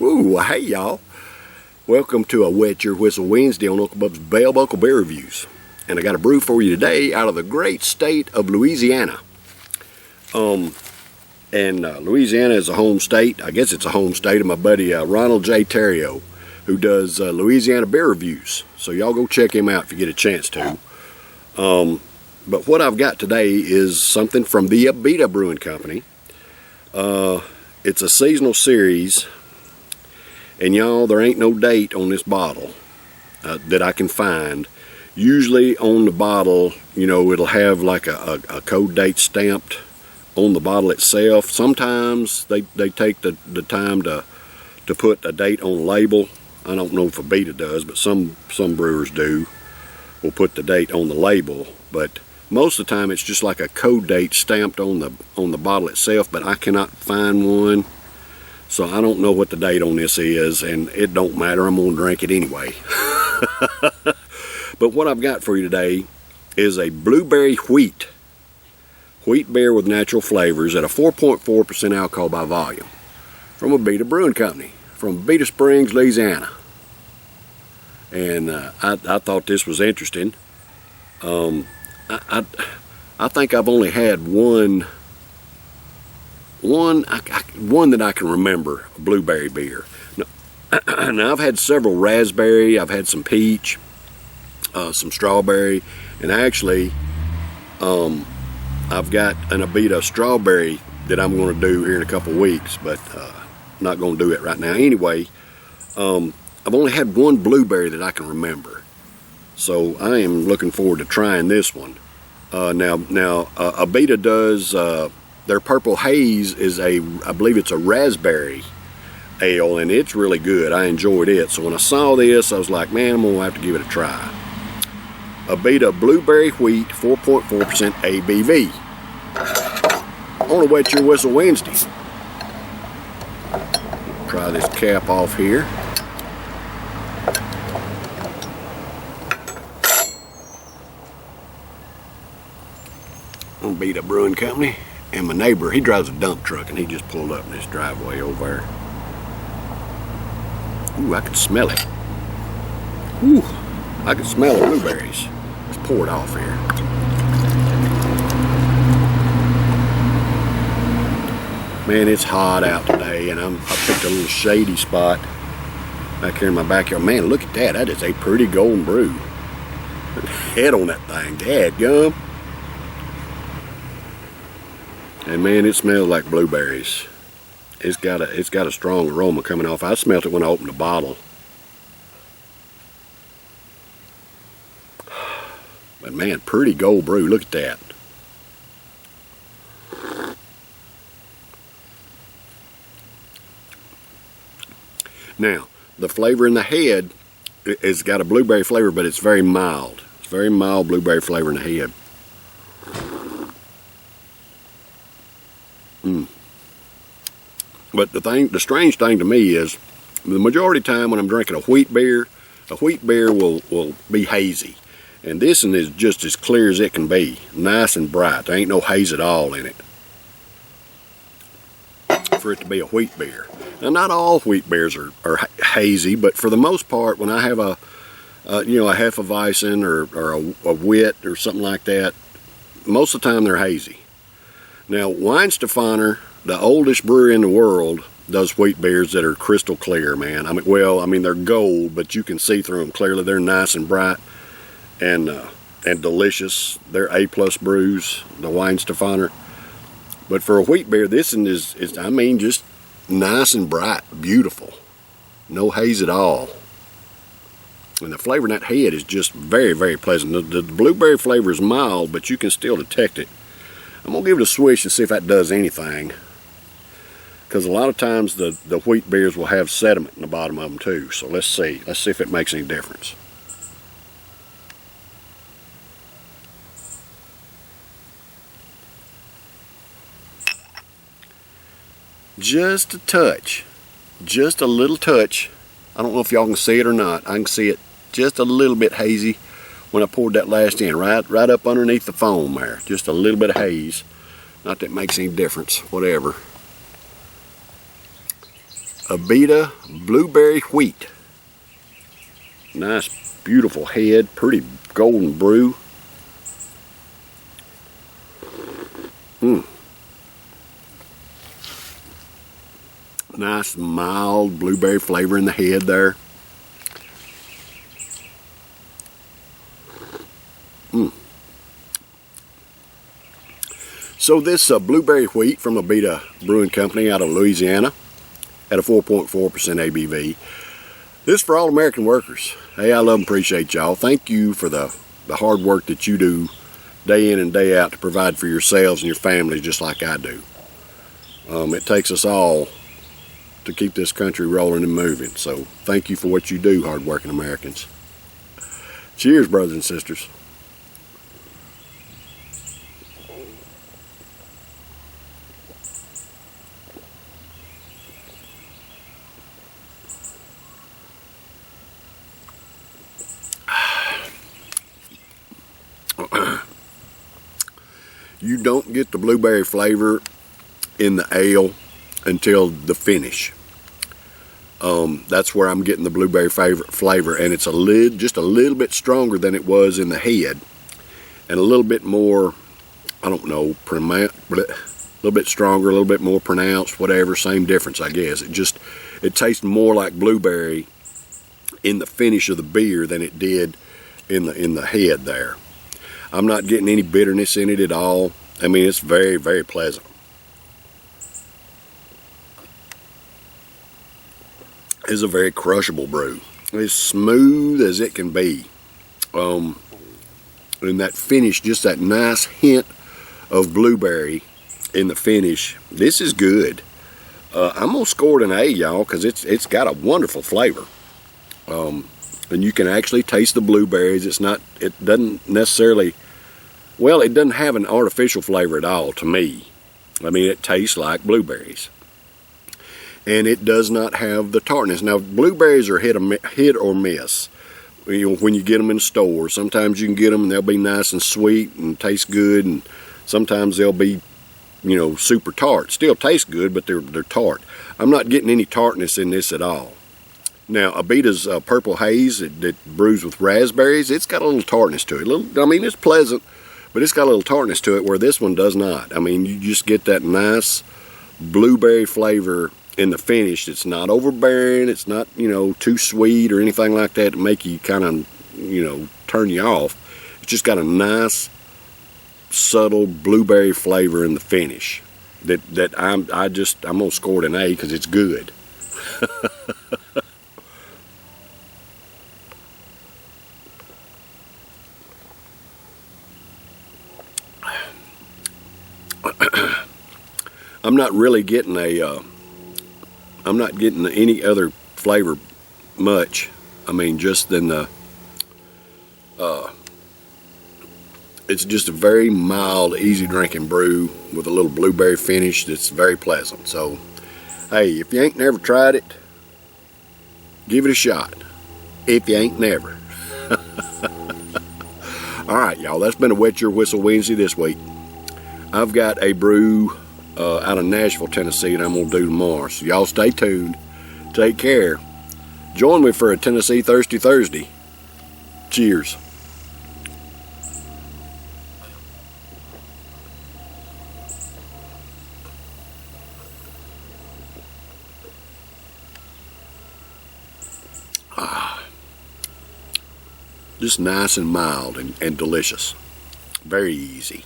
Ooh, hey y'all. Welcome to a Wet Your Whistle Wednesday on Uncle Bub's Bell Buckle Beer Reviews. And I got a brew for you today out of the great state of Louisiana. Louisiana is a home state. I guess it's a home state of my buddy Ronald J. Terrio, who does Louisiana beer reviews. So y'all go check him out if you get a chance to. But what I've got today is something from the Abita Brewing Company. It's a seasonal series. And y'all, there ain't no date on this bottle that I can find. Usually on the bottle, you know, it'll have like a code date stamped on the bottle itself. Sometimes they take the time to put a date on the label. I don't know if Abita does, but some brewers do. Will put the date on the label. But most of the time it's just like a code date stamped on the bottle itself, but I cannot find one. So I don't know what the date on this is, and it don't matter. I'm gonna drink it anyway. But what I've got for you today is a blueberry wheat beer with natural flavors at a 4.4% alcohol by volume from Abita Brewing Company from Abita Springs, Louisiana. And I thought this was interesting. I think I've only had one that I can remember, a blueberry beer. Now I've had several raspberry, I've had some peach, some strawberry, and actually I've got an Abita strawberry that I'm going to do here in a couple weeks, but not going to do it right now. Anyway, I've only had one blueberry that I can remember, so I am looking forward to trying this one. Now Abita does their Purple Haze is I believe it's a raspberry ale, and it's really good. I enjoyed it. So when I saw this, I was like, man, I'm going to have to give it a try. Abita Blueberry Wheat, 4.4% ABV. On a Wet Your Whistle Wednesday. Try this cap off here. Abita Brewing Company. And my neighbor, he drives a dump truck, and he just pulled up in his driveway over there. Ooh, I can smell it. Ooh, I can smell the blueberries. Let's pour it off here. Man, it's hot out today, and I picked a little shady spot back here in my backyard. Man, look at that. That is a pretty golden brew. Head on that thing. Dadgum. And man, it smells like blueberries. It's got a strong aroma coming off. I smelled it when I opened the bottle. But man, pretty gold brew. Look at that. Now, the flavor in the head has got a blueberry flavor, but it's very mild. It's very mild blueberry flavor in the head. But the strange thing to me is, the majority of the time when I'm drinking a wheat beer will be hazy. And this one is just as clear as it can be. Nice and bright. There ain't no haze at all in it for it to be a wheat beer. Now, not all wheat beers are hazy, but for the most part, when I have a Hefeweizen or a wit or something like that, most of the time they're hazy. Now, Weihenstephaner, the oldest brewery in the world, does wheat beers that are crystal clear, man. I mean, they're gold, but you can see through them clearly. They're nice and bright and delicious. They're A+ brews, the Weihenstephaner. But for a wheat beer, this one is I mean, just nice and bright, beautiful. No haze at all. And the flavor in that head is just very, very pleasant. The blueberry flavor is mild, but you can still detect it. I'm going to give it a swish and see if that does anything. Because a lot of times the wheat beers will have sediment in the bottom of them too. So let's see. Let's see if it makes any difference. Just a touch. Just a little touch. I don't know if y'all can see it or not. I can see it just a little bit hazy when I poured that last in, right up underneath the foam there. Just a little bit of haze. Not that it makes any difference, whatever. Abita blueberry wheat. Nice, beautiful head, pretty golden brew. Nice, mild blueberry flavor in the head there. So this blueberry wheat from Abita Brewing Company out of Louisiana at a 4.4% ABV. This for all American workers. Hey, I love and appreciate y'all. Thank you for the hard work that you do day in and day out to provide for yourselves and your families just like I do. It takes us all to keep this country rolling and moving. So thank you for what you do, hard-working Americans. Cheers, brothers and sisters. You don't get the blueberry flavor in the ale until the finish. That's where I'm getting the blueberry flavor, and it's just a little bit stronger than it was in the head, and a little bit more, I don't know, a little bit stronger, a little bit more pronounced, whatever, same difference, I guess. It tastes more like blueberry in the finish of the beer than it did in the head there. I'm not getting any bitterness in it at all. I mean, it's very, very pleasant. It's a very crushable brew. It's smooth as it can be. And that finish, just that nice hint of blueberry in the finish. This is good. I'm gonna score it an A, y'all, because it's got a wonderful flavor. And you can actually taste the blueberries. It doesn't necessarily, well, it doesn't have an artificial flavor at all to me. I mean, it tastes like blueberries. And it does not have the tartness. Now, blueberries are hit or miss. You know, when you get them in the store, sometimes you can get them and they'll be nice and sweet and taste good, and sometimes they'll be, you know, super tart. Still taste good, but they're tart. I'm not getting any tartness in this at all. Now, Abita's Purple Haze that brews with raspberries, it's got a little tartness to it. I mean, it's pleasant, but it's got a little tartness to it where this one does not. I mean, you just get that nice blueberry flavor in the finish. It's not overbearing. It's not, you know, too sweet or anything like that to make you kind of, you know, turn you off. It's just got a nice, subtle blueberry flavor in the finish that I'm gonna score it an A because it's good. I'm not really getting I'm not getting any other flavor much. I mean, just in the, it's just a very mild, easy drinking brew with a little blueberry finish that's very pleasant. So, hey, if you ain't never tried it, give it a shot. If you ain't never. All right, y'all, that's been a Wet Your Whistle Wednesday this week. I've got a brew out of Nashville, Tennessee that I'm going to do tomorrow. So y'all stay tuned. Take care. Join me for a Tennessee Thirsty Thursday. Cheers. Just nice and mild and delicious. Very easy.